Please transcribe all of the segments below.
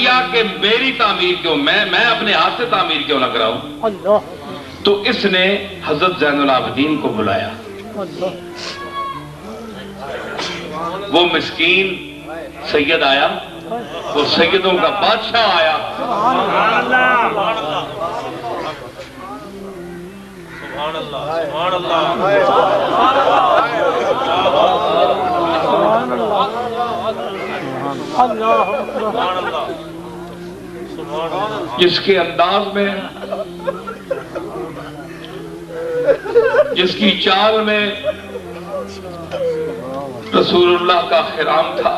کیا کہ میری تعمیر کیوں، میں اپنے ہاتھ سے تعمیر کیوں نہ کراؤں؟ تو اس نے حضرت زین العابدین کو بلایا. وہ مسکین سید آیا، وہ سیدوں کا بادشاہ آیا. جس کے انداز میں، جس کی چال میں رسول اللہ کا احترام تھا،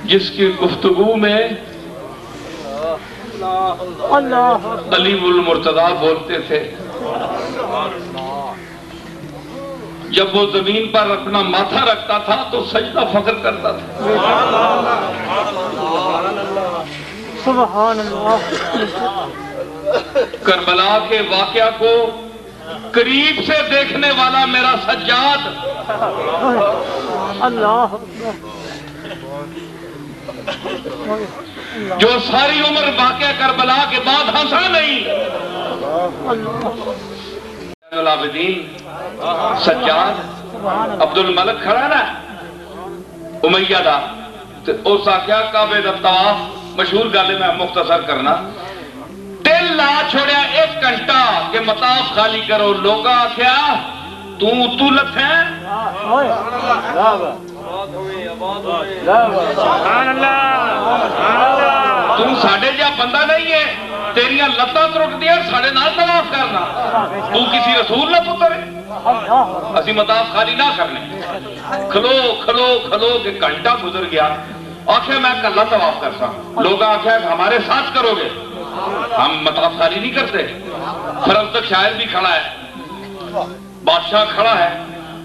جس کی گفتگو میں علی المرتضیٰ بولتے تھے، جب وہ زمین پر اپنا ماتھا رکھتا تھا تو سجدہ فخر کرتا تھا. سبحان اللہ. کربلا کے واقعہ کو قریب سے دیکھنے والا میرا سجاد، اللہ جو ساری عمر واقعہ کربلا کے بعد ہنسا نہیں. العابدین سجاد عبد الملک کھڑا نا امیہ دا، اس آخیا کعبے دا طواف مشہور گل میں مختصر کرنا، دل لا چھوڑیا 1 گھنٹہ کہ مطاف خالی کرو. لوگا آخیا تو لتھے تم ساڑھے جا بندہ نہیں ہے، تیریاں لتاں ترک دیا ساڑھے نال طواف کرنا، تو کسی رسول نہ پتر ہے. اسی مطاف خالی نہ کرنے. کھلو کھلو کھلو کہ گھنٹہ گزر گیا. آخیا میں کلہ طواف کرتا. لوگ آخیا کہ ہمارے ساتھ کرو گے، ہم مطاف خالی نہیں کرتے. پھر اب تک شاعر بھی کھڑا ہے، بادشاہ کھڑا ہے.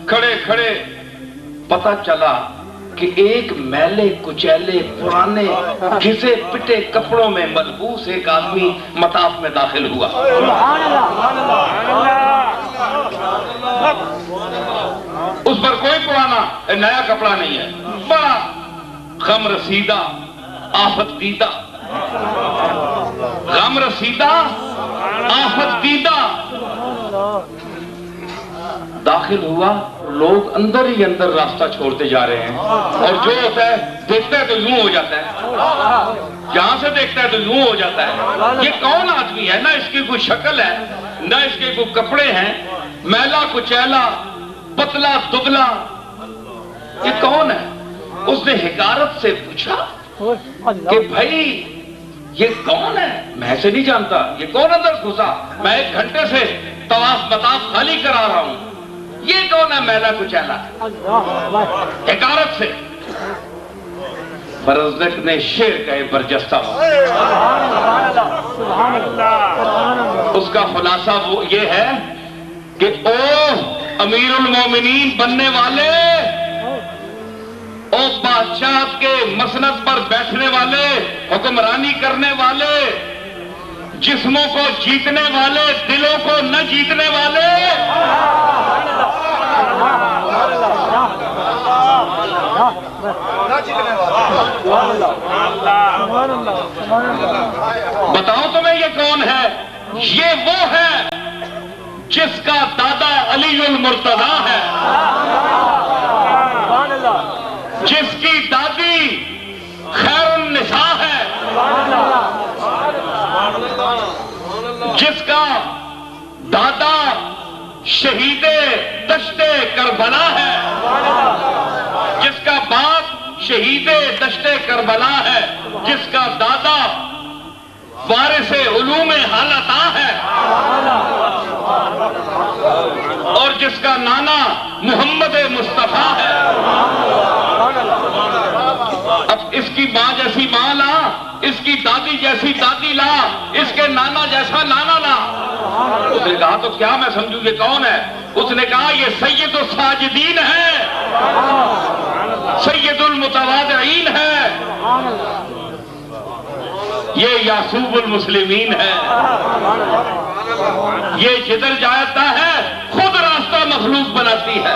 کھڑے کھڑے پتہ چلا کہ ایک میلے کچیلے پرانے گھسے پٹے کپڑوں میں ملبوس ایک آدمی مطاف میں داخل ہوا. اس پر کوئی پرانا نیا کپڑا نہیں ہے، بڑا غم رسیدہ آفت دیدہ، غم رسیدہ آفت دیدہ داخل ہوا. لوگ اندر ہی اندر راستہ چھوڑتے جا رہے ہیں، اور جو ہوتا ہے دیکھتا ہے تو یوں ہو جاتا ہے، جہاں سے دیکھتا ہے تو یوں ہو جاتا ہے. یہ کون آدمی ہے؟ نہ اس کی کوئی شکل ہے، نہ اس کے کوئی کپڑے ہیں، میلا کچیلا پتلا دبلا، یہ کون ہے؟ اس نے حقارت سے پوچھا کہ بھائی یہ کون ہے؟ میں سے نہیں جانتا، یہ کون اندر گھسا؟ میں 1 گھنٹے سے طواف مطاف خالی کرا رہا ہوں، یہ کون ہے میلا کچیلا؟ حقارت سے برزق نے شیر کا برجستہ. اس کا خلاصہ وہ یہ ہے کہ او امیر المومنین بننے والے، او بادشاہ کے مسند پر بیٹھنے والے، حکمرانی کرنے والے، جسموں کو جیتنے والے، دلوں کو نہ جیتنے والے، بتاؤ تمہیں یہ کون ہے؟ یہ وہ ہے جس کا دادا علی المرتضیٰ ہے، جس کی دادی خیر النساء ہے، جس کا دادا شہید دشت کربلا ہے، جس کا باپ شہید دشت کربلا ہے، جس کا دادا وارث علوم حالتا ہے، اور جس کا نانا محمد مصطفیٰ ہے. اب اس کی ماں جیسی ماں لا، اس کی دادی جیسی دادی لا، اس کے نانا جیسا نانا لا. اس نے کہا تو کیا میں سمجھوں یہ کون ہے؟ اس نے کہا یہ سید الساجدین ہے، سید المتواضعین ہے، یہ یعصوب المسلمین ہے، یہ جدھر جاتا ہے خود راستہ مخلوق بناتی ہے.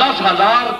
10,000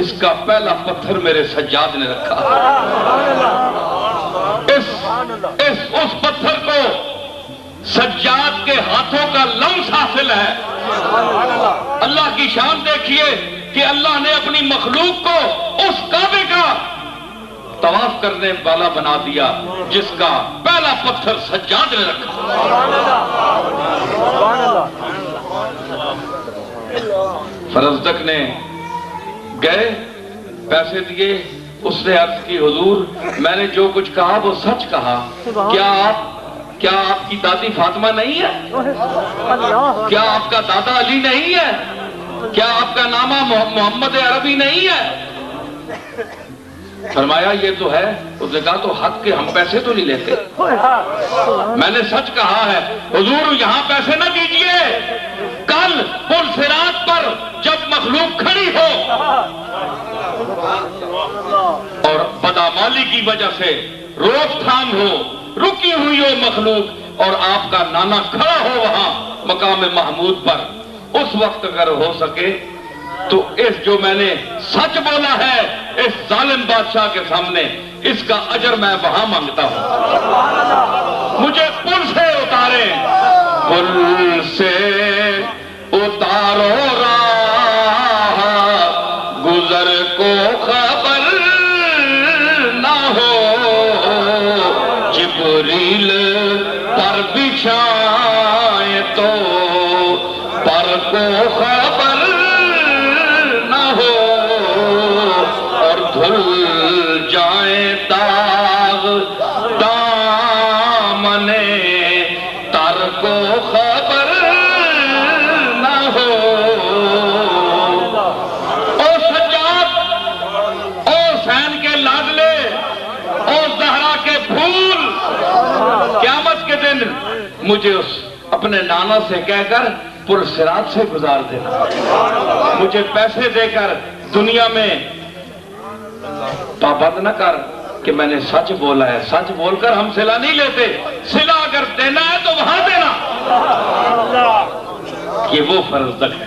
اس کا پہلا پتھر میرے سجاد نے رکھا. اس پتھر کو سجاد کے ہاتھوں کا لمس حاصل ہے. اللہ کی شان دیکھیے کہ اللہ نے اپنی مخلوق کو اس کعبے کا طواف کرنے والا بنا دیا جس کا پہلا پتھر سجاد نے رکھا. فرزدق نے گئے، پیسے دیے. اس نے عرض کی حضور میں نے جو کچھ کہا وہ سچ کہا. کیا آپ کی دادی فاطمہ نہیں ہے؟ کیا آپ کا دادا علی نہیں ہے؟ کیا آپ کا نامہ محمد عربی نہیں ہے؟ فرمایا یہ تو ہے. اس نے کہا تو حق کے ہم پیسے تو نہیں لیتے. میں نے سچ کہا ہے. حضور یہاں پیسے نہ دیجئے، کل پل صراط پر جب مخلوق کھڑی ہو اور بدعمالی کی وجہ سے روک تھام ہو، رکی ہوئی ہو مخلوق، اور آپ کا نانا کھڑا ہو وہاں مقام محمود پر، اس وقت اگر ہو سکے تو اس جو میں نے سچ بولا ہے اس ظالم بادشاہ کے سامنے، اس کا اجر میں وہاں مانگتا ہوں. مجھے پل سے اتارے، پل سے اتارو راہ گزر کو خبر نہ ہو، جبریل پر بچھائے تو پر کو خبر نہ ہو، اور دھل جائے داغ دامنے تر کو خبر نہ ہو. او سجاد، او حسین کے لاڈلے، او زہرا کے پھول، قیامت کے دن مجھے اس اپنے نانا سے کہہ کر پل صراط سے گزار دینا. مجھے پیسے دے کر دنیا میں پابند نہ کر کہ میں نے سچ بولا ہے. سچ بول کر ہم صلہ نہیں لیتے. صلہ اگر دینا ہے تو وہاں دینا. یہ وہ فرزدق ہے.